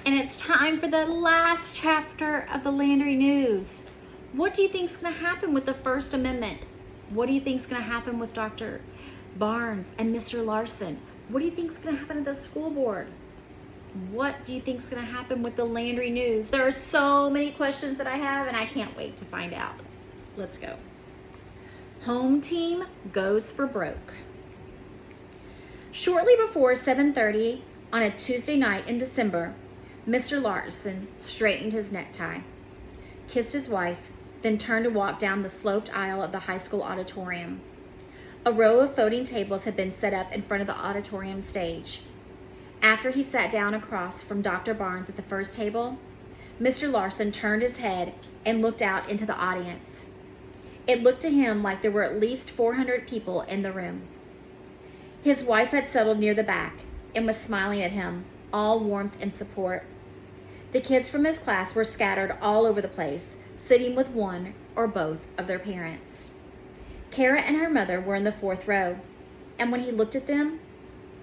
And it's time for the last chapter of the Landry News. What do you think is going to happen with the First Amendment? What do you think is going to happen with Dr. Barnes and Mr. Larson? What do you think is going to happen at the school board? What do you think is going to happen with the Landry News? There are so many questions that I have, and I can't wait to find out. Let's go. Home team goes for broke. Shortly before 7:30 on a Tuesday night in December, Mr. Larson straightened his necktie, kissed his wife, then turned to walk down the sloped aisle of the high school auditorium. A row of folding tables had been set up in front of the auditorium stage. After he sat down across from Dr. Barnes at the first table, Mr. Larson turned his head and looked out into the audience. It looked to him like there were at least 400 people in the room. His wife had settled near the back and was smiling at him, all warmth and support. The kids from his class were scattered all over the place, sitting with one or both of their parents. Kara and her mother were in the fourth row, and when he looked at them,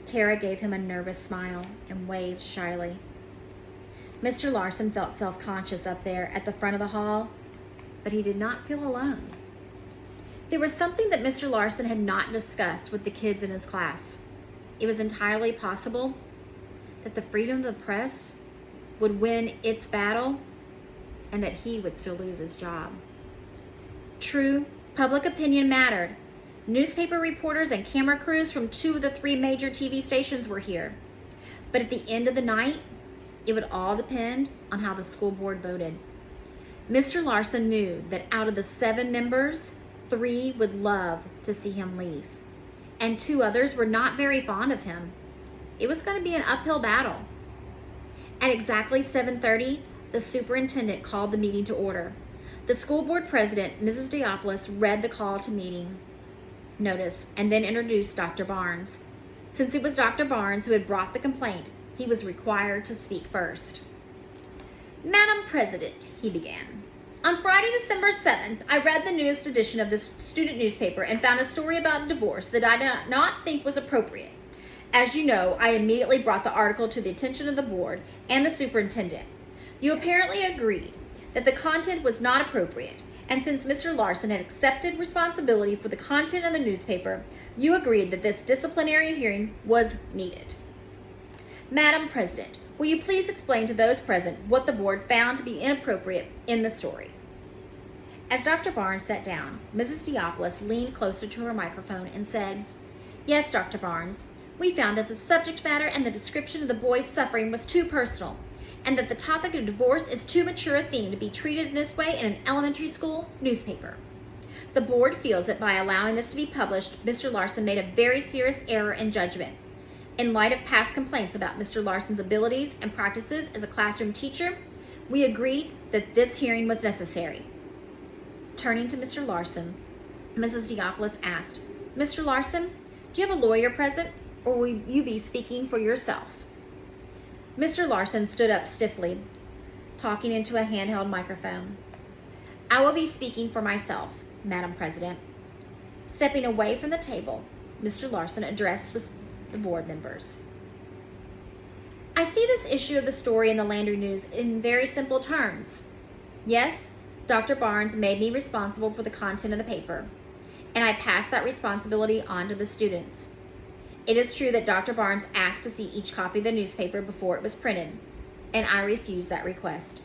Kara gave him a nervous smile and waved shyly. Mr. Larson felt self-conscious up there at the front of the hall, but he did not feel alone. There was something that Mr. Larson had not discussed with the kids in his class. It was entirely possible that the freedom of the press would win its battle and that he would still lose his job. True, public opinion mattered. Newspaper reporters and camera crews from 2 of the 3 major TV stations were here. But at the end of the night, it would all depend on how the school board voted. Mr. Larson knew that out of the 7 members, 3 would love to see him leave, and 2 others were not very fond of him. It was going to be an uphill battle. At exactly 7:30, the superintendent called the meeting to order. The school board president, Mrs. Diopoulos, read the call to meeting notice and then introduced Dr. Barnes. Since it was Dr. Barnes who had brought the complaint, he was required to speak first. Madam President, he began. On Friday, December 7th, I read the newest edition of the student newspaper and found a story about a divorce that I did not think was appropriate. As you know, I immediately brought the article to the attention of the board and the superintendent. You apparently agreed that the content was not appropriate, and since Mr. Larson had accepted responsibility for the content of the newspaper, you agreed that this disciplinary hearing was needed. Madam President, will you please explain to those present what the board found to be inappropriate in the story? As Dr. Barnes sat down, Mrs. Diopoulos leaned closer to her microphone and said, Yes, Dr. Barnes, we found that the subject matter and the description of the boy's suffering was too personal, and that the topic of divorce is too mature a theme to be treated in this way in an elementary school newspaper. The board feels that by allowing this to be published, Mr. Larson made a very serious error in judgment. In light of past complaints about Mr. Larson's abilities and practices as a classroom teacher, we agreed that this hearing was necessary. Turning to Mr. Larson, Mrs. Diopoulos asked, Mr. Larson, do you have a lawyer present, or will you be speaking for yourself? Mr. Larson stood up stiffly, talking into a handheld microphone. I will be speaking for myself, Madam President. Stepping away from the table, Mr. Larson addressed the board members. I see this issue of the story in the Landry News in very simple terms. Yes, Dr. Barnes made me responsible for the content of the paper, and I passed that responsibility on to the students. It is true that Dr. Barnes asked to see each copy of the newspaper before it was printed, and I refused that request.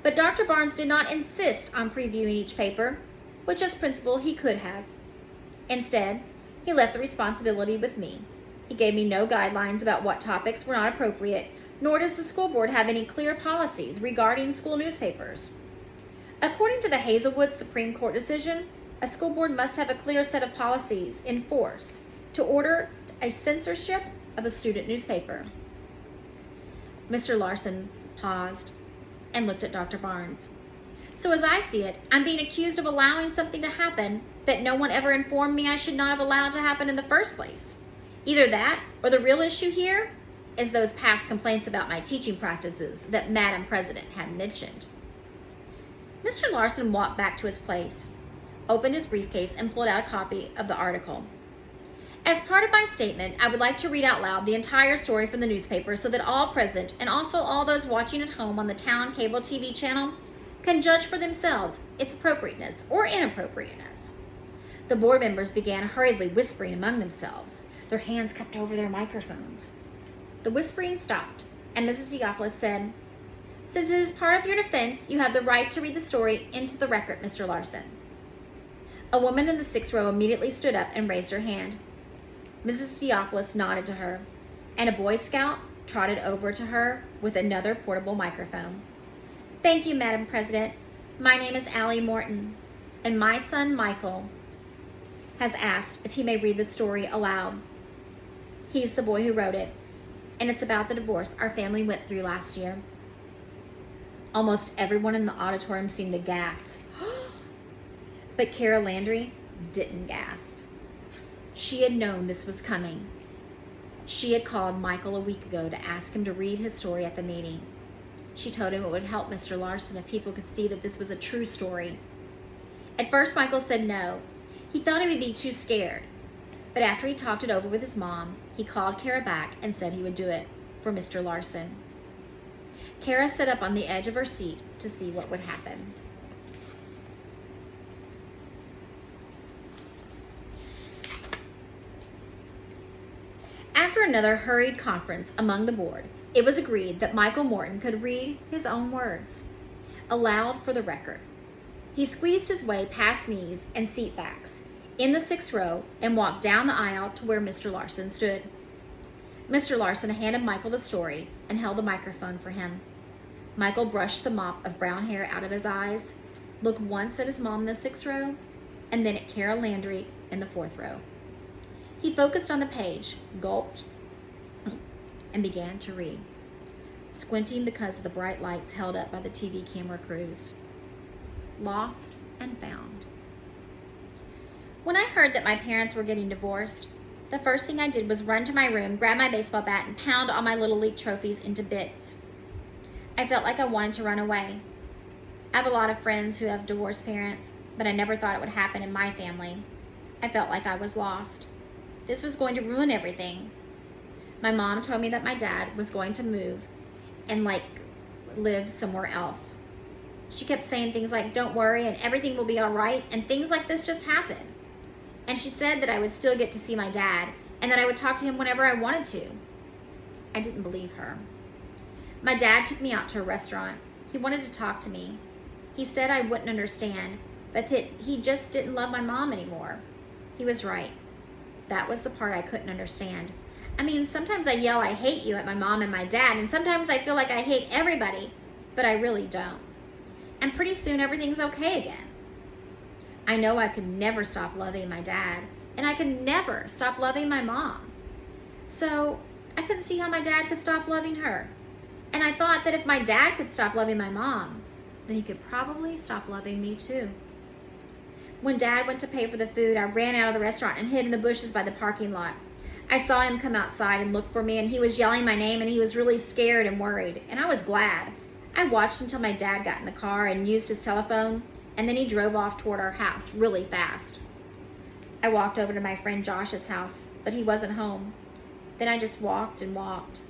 But Dr. Barnes did not insist on previewing each paper, which as principal he could have. Instead, he left the responsibility with me. He gave me no guidelines about what topics were not appropriate, nor does the school board have any clear policies regarding school newspapers. According to the Hazelwood Supreme Court decision, a school board must have a clear set of policies in force to order a censorship of a student newspaper. Mr. Larson paused and looked at Dr. Barnes. So as I see it, I'm being accused of allowing something to happen that no one ever informed me I should not have allowed to happen in the first place. Either that, or the real issue here is those past complaints about my teaching practices that Madam President had mentioned. Mr. Larson walked back to his place, opened his briefcase, and pulled out a copy of the article. As part of my statement, I would like to read out loud the entire story from the newspaper so that all present and also all those watching at home on the town cable TV channel can judge for themselves its appropriateness or inappropriateness. The board members began hurriedly whispering among themselves, their hands cupped over their microphones. The whispering stopped, and Mrs. Diopoulos said, "Since it is part of your defense, you have the right to read the story into the record, Mr. Larson." A woman in the 6th row immediately stood up and raised her hand. Mrs. Diopoulos nodded to her, and a Boy Scout trotted over to her with another portable microphone. "Thank you, Madam President. My name is Allie Morton, and my son Michael has asked if he may read the story aloud. He's the boy who wrote it, and it's about the divorce our family went through last year." Almost everyone in the auditorium seemed to gasp. But Kara Landry didn't gasp. She had known this was coming. She had called Michael a week ago to ask him to read his story at the meeting. She told him it would help Mr. Larson if people could see that this was a true story. At first, Michael said no. He thought he would be too scared. But after he talked it over with his mom, he called Kara back and said he would do it for Mr. Larson. Kara sat up on the edge of her seat to see what would happen. After another hurried conference among the board, it was agreed that Michael Morton could read his own words aloud for the record. He squeezed his way past knees and seat backs in the 6th row and walked down the aisle to where Mr. Larson stood. Mr. Larson handed Michael the story and held the microphone for him. Michael brushed the mop of brown hair out of his eyes, looked once at his mom in the 6th row, and then at Kara Landry in the 4th row. He focused on the page, gulped, and began to read, squinting because of the bright lights held up by the TV camera crews. Lost and found. When I heard that my parents were getting divorced, the first thing I did was run to my room, grab my baseball bat, and pound all my Little League trophies into bits. I felt like I wanted to run away. I have a lot of friends who have divorced parents, but I never thought it would happen in my family. I felt like I was lost. This was going to ruin everything. My mom told me that my dad was going to move and live somewhere else. She kept saying things like, "Don't worry, and everything will be all right," and things like this just happen. And she said that I would still get to see my dad and that I would talk to him whenever I wanted to. I didn't believe her. My dad took me out to a restaurant. He wanted to talk to me. He said I wouldn't understand, but that he just didn't love my mom anymore. He was right. That was the part I couldn't understand. I mean, sometimes I yell, "I hate you" at my mom and my dad, and sometimes I feel like I hate everybody, but I really don't. And pretty soon everything's okay again. I know I could never stop loving my dad, and I could never stop loving my mom. So I couldn't see how my dad could stop loving her. And I thought that if my dad could stop loving my mom, then he could probably stop loving me too. When Dad went to pay for the food, I ran out of the restaurant and hid in the bushes by the parking lot. I saw him come outside and look for me, and he was yelling my name, and he was really scared and worried, and I was glad. I watched until my dad got in the car and used his telephone, and then he drove off toward our house really fast. I walked over to my friend Josh's house, but he wasn't home. Then I just walked and walked.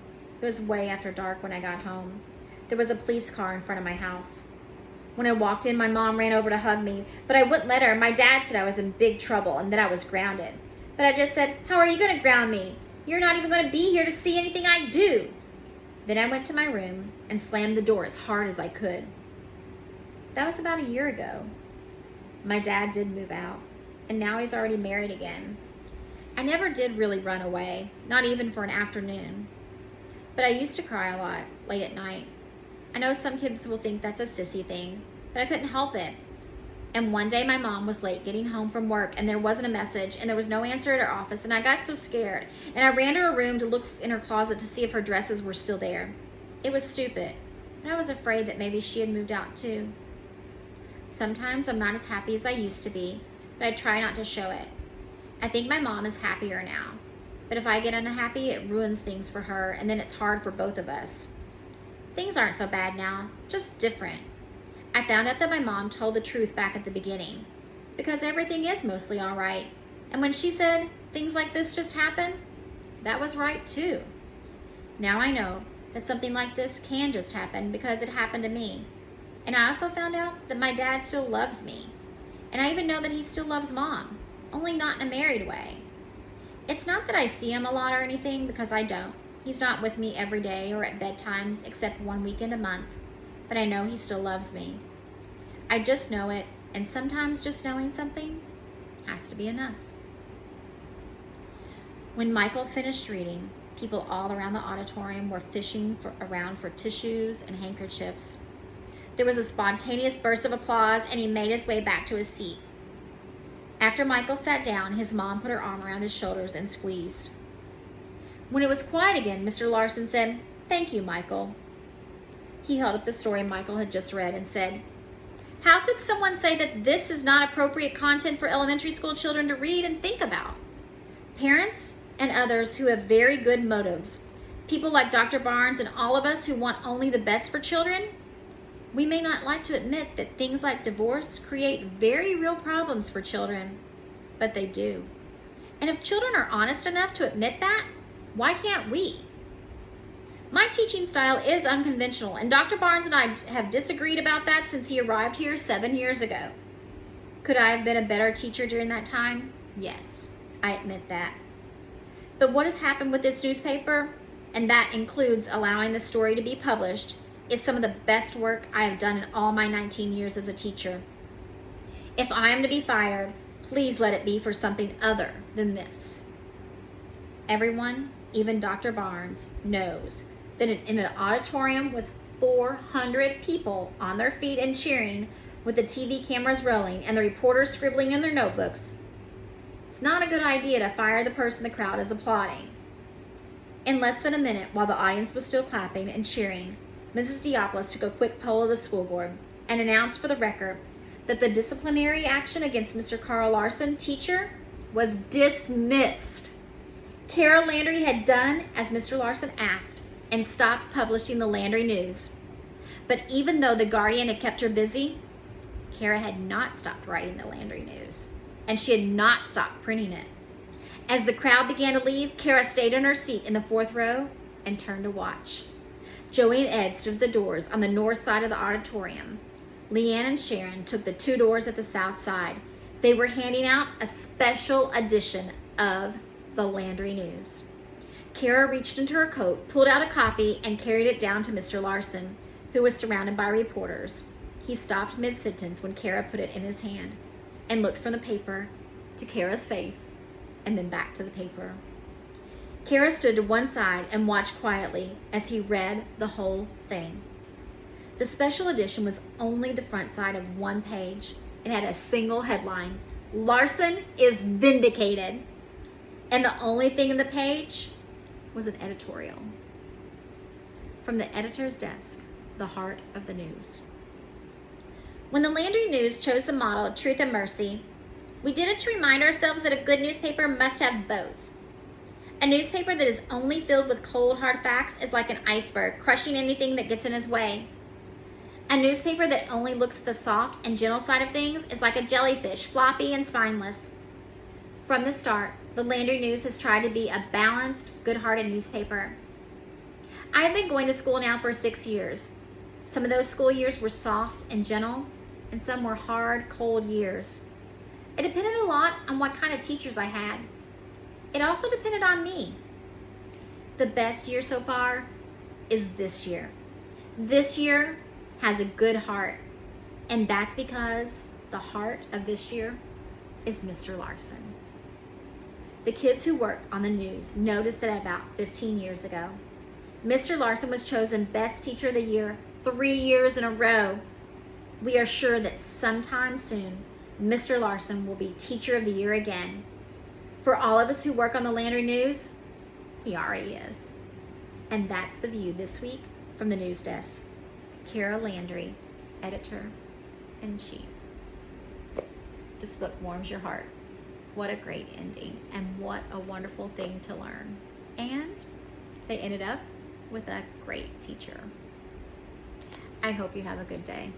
It was way after dark when I got home. There was a police car in front of my house. When I walked in, my mom ran over to hug me, but I wouldn't let her. My dad said I was in big trouble and that I was grounded. But I just said, "How are you going to ground me? You're not even going to be here to see anything I do." Then I went to my room and slammed the door as hard as I could. That was about a year ago. My dad did move out, and now he's already married again. I never did really run away, not even for an afternoon. But I used to cry a lot late at night. I know some kids will think that's a sissy thing, but I couldn't help it. And one day my mom was late getting home from work, and there wasn't a message, and there was no answer at her office, and I got so scared, and I ran to her room to look in her closet to see if her dresses were still there. It was stupid, and I was afraid that maybe she had moved out too. Sometimes I'm not as happy as I used to be, but I try not to show it. I think my mom is happier now, but if I get unhappy, it ruins things for her, and then it's hard for both of us. Things aren't so bad now, just different. I found out that my mom told the truth back at the beginning, because everything is mostly all right. And when she said, things like this just happen, that was right too. Now I know that something like this can just happen because it happened to me. And I also found out that my dad still loves me. And I even know that he still loves Mom, only not in a married way. It's not that I see him a lot or anything, because I don't. He's not with me every day or at bedtimes except one weekend a month, but I know he still loves me. I just know it, and sometimes just knowing something has to be enough. When Michael finished reading, people all around the auditorium were fishing around for tissues and handkerchiefs. There was a spontaneous burst of applause, and he made his way back to his seat. After Michael sat down, his mom put her arm around his shoulders and squeezed. When it was quiet again, Mr. Larson said, "Thank you, Michael." He held up the story Michael had just read and said, "How could someone say that this is not appropriate content for elementary school children to read and think about? Parents and others who have very good motives, people like Dr. Barnes and all of us who want only the best for children, we may not like to admit that things like divorce create very real problems for children, but they do. And if children are honest enough to admit that, why can't we? My teaching style is unconventional, and Dr. Barnes and I have disagreed about that since he arrived here 7 years ago. Could I have been a better teacher during that time? Yes, I admit that. But what has happened with this newspaper, and that includes allowing the story to be published, is some of the best work I have done in all my 19 years as a teacher. If I am to be fired, please let it be for something other than this. Everyone, even Dr. Barnes, knows that in an auditorium with 400 people on their feet and cheering, with the TV cameras rolling and the reporters scribbling in their notebooks, it's not a good idea to fire the person the crowd is applauding. In less than a minute, while the audience was still clapping and cheering, Mrs. Diopoulos took a quick poll of the school board and announced for the record that the disciplinary action against Mr. Carl Larson, teacher, was dismissed. Kara Landry had done as Mr. Larson asked and stopped publishing the Landry News. But even though the Guardian had kept her busy, Kara had not stopped writing the Landry News, and she had not stopped printing it. As the crowd began to leave, Kara stayed in her seat in the 4th row and turned to watch. Joey and Ed stood at the doors on the north side of the auditorium. Leanne and Sharon took the 2 doors at the south side. They were handing out a special edition of the Landry News. Kara reached into her coat, pulled out a copy, and carried it down to Mr. Larson, who was surrounded by reporters. He stopped mid-sentence when Kara put it in his hand and looked from the paper to Kara's face and then back to the paper. Kara stood to one side and watched quietly as he read the whole thing. The special edition was only the front side of one page. It had a single headline: "Larson is vindicated." And the only thing in the page was an editorial. From the editor's desk, the heart of the news. When the Landry News chose the motto, "Truth and Mercy," we did it to remind ourselves that a good newspaper must have both. A newspaper that is only filled with cold, hard facts is like an iceberg, crushing anything that gets in his way. A newspaper that only looks at the soft and gentle side of things is like a jellyfish, floppy and spineless. From the start, the Landry News has tried to be a balanced, good-hearted newspaper. I have been going to school now for 6 years. Some of those school years were soft and gentle, and some were hard, cold years. It depended a lot on what kind of teachers I had. It also depended on me. The best year so far is this year. This year has a good heart, and that's because the heart of this year is Mr. Larson. The kids who work on the news noticed that about 15 years ago, Mr. Larson was chosen Best Teacher of the Year 3 years in a row. We are sure that sometime soon, Mr. Larson will be Teacher of the Year again. For all of us who work on the Landry News, he already is. And that's the view this week from the news desk. Kara Landry, Editor-in-Chief. This book warms your heart. What a great ending, and what a wonderful thing to learn. And they ended up with a great teacher. I hope you have a good day.